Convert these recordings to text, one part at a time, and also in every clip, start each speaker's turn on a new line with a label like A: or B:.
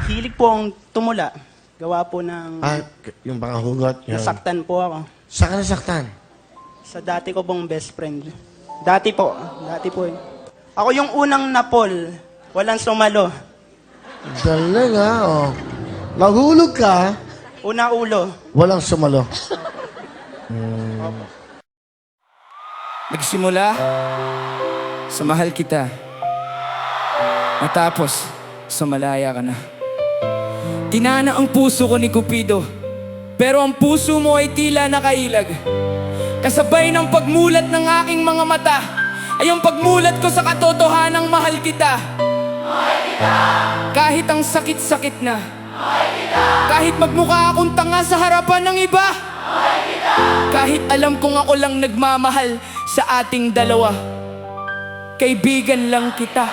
A: Hilig po ang tumula. Gawa po ng
B: Yung mga hugot. Yun.
A: nasaktan po ako.
B: Saan ka nasaktan?
A: Sa dati ko pong best friend. Dati po eh. Ako yung unang napol. Walang sumalo.
B: Talaga, oh. Nahulog ka,
A: Una ulo.
B: walang sumalo.
C: Nagsimula sa mahal kita, matapos sa malaya ka na. Tinana ang puso ko ni Cupido, pero ang puso mo ay tila nakailag. Kasabay ng pagmulat ng aking mga mata ay ang pagmulat ko sa katotohanang mahal kita. Mahal kita. Kahit ang sakit-sakit na, mahal kita. Kahit magmukha akong tanga sa harapan ng iba, mahal kita. Kahit alam kong ako lang nagmamahal sa ating dalawa, kaibigan lang kita.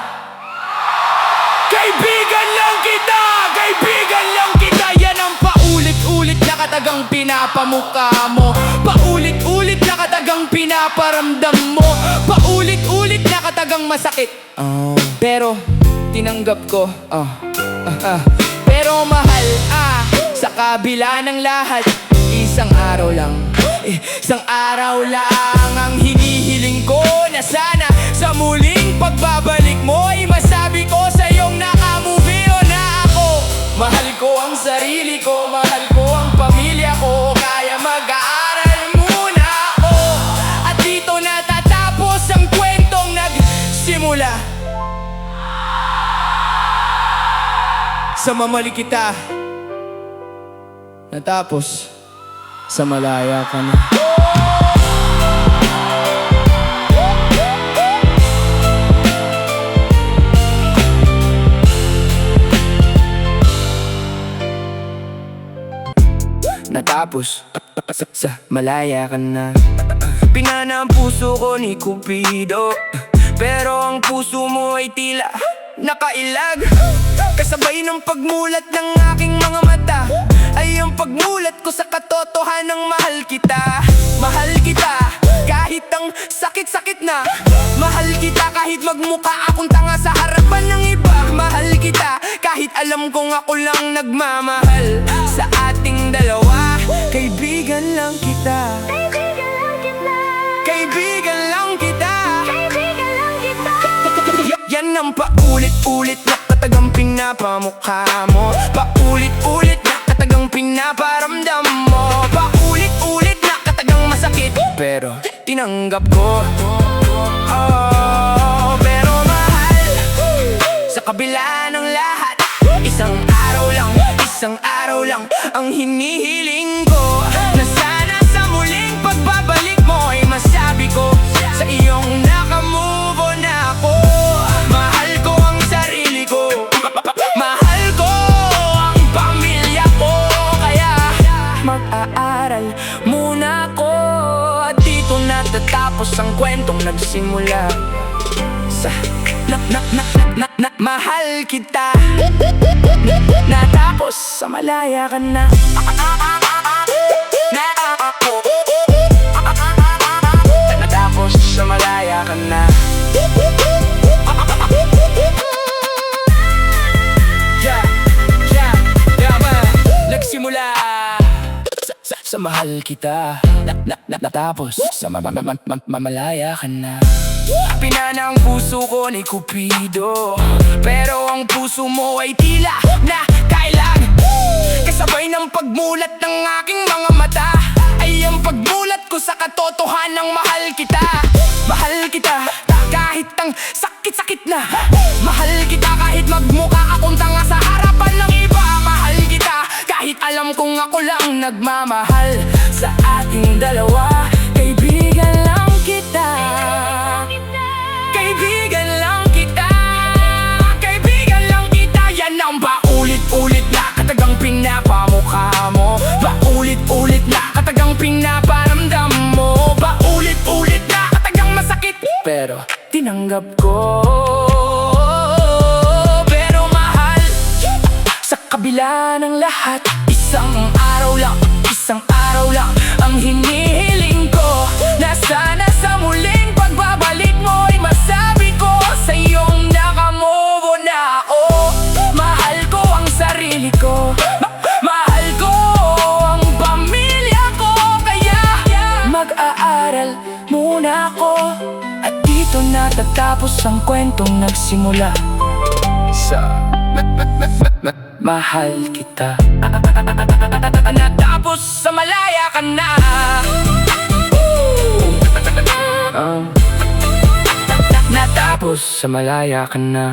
C: Kaibigan lang kita! Kaibigan lang kita! Yan ang paulit-ulit na katagang pinapamukha mo. Paulit-ulit na katagang pinaparamdam mo. Paulit-ulit na katagang masakit. Pero tinanggap ko. Pero mahal, sa kabila ng lahat, isang araw lang ang hinihiling ko, na sana sa muling pagbabalik mo ay masabi ko sa iyong nakamove on na ako. Mahal ko ang sarili ko, mahal ko ang pamilya ko, kaya mag-aaral muna ako. At dito natatapos ang kwentong nagsimula sa mamali kita, natapos sa malaya ka na. Natapos sa malaya ka na. Pinana ang puso ko ni Cupido, pero ang puso mo ay tila nakailag. Kasabay ng pagmulat ng aking mga mata ay ang pagmulat ko sa katotohanang mahal kita. Mahal kita kahit ang sakit-sakit na. Mahal kita kahit magmukha akong tanga sa harapan ng iba. Mahal kita kahit alam kong ako lang nagmamahal sa ating dalawa. Kaibigan lang kita. Kaibigan lang kita. Yan ang paulit-ulit na katagang pinapamukha mo. Paulit-ulit na katagang pinaparamdam mo. Paulit-ulit na katagang masakit, pero tinanggap ko. Pero mahal, sa kabila ng lahat, isang araw lang ang hinihiling ko, na sana sa muling pagbabalik mo ay masabi ko sa iyong nakamove on na ako. Mahal ko ang sarili ko, mahal ko ang pamilya ko, kaya mag-aaral muna ako. At dito natatapos ang kwentong nagsimula sa mahal kita, natapos sa malaya ka na. Natapos sa malaya ka na. Nagsimula sa mahal kita, natapos sa mamalaya ka na. Pinana ang puso ko ni Cupido, pero ang puso mo ay tila nakailag. Kasabay ng pagmulat ng aking mga mata ay ang pagmulat ko sa katotohanang mahal kita. Mahal kita kahit ang sakit-sakit na. Mahal kita kahit magmukha akong tanga sa harapan ng iba. Mahal kita kahit alam kong ako lang nagmamahal sa ating dalawa. Kaibigan lang kita. Kaibigan lang kita. Kaibigan lang kita. Yan ang paulit-ulit na katagang pinapamukha mo. Paulit-ulit na katagang pinaparamdam mo. Paulit-ulit na katagang masakit, pero tinanggap ko. Pero mahal, sa kabila ng lahat, isang araw lang ang hinihiling ko, na sana sa muling pagbabalik mo ay masabi ko sa iyong nakamove on na ako. Mahal ko ang dito natatapos ang kwentong nagsimula sa mahal kita. Natapos sa malaya ka na. Natapos sa malaya ka na.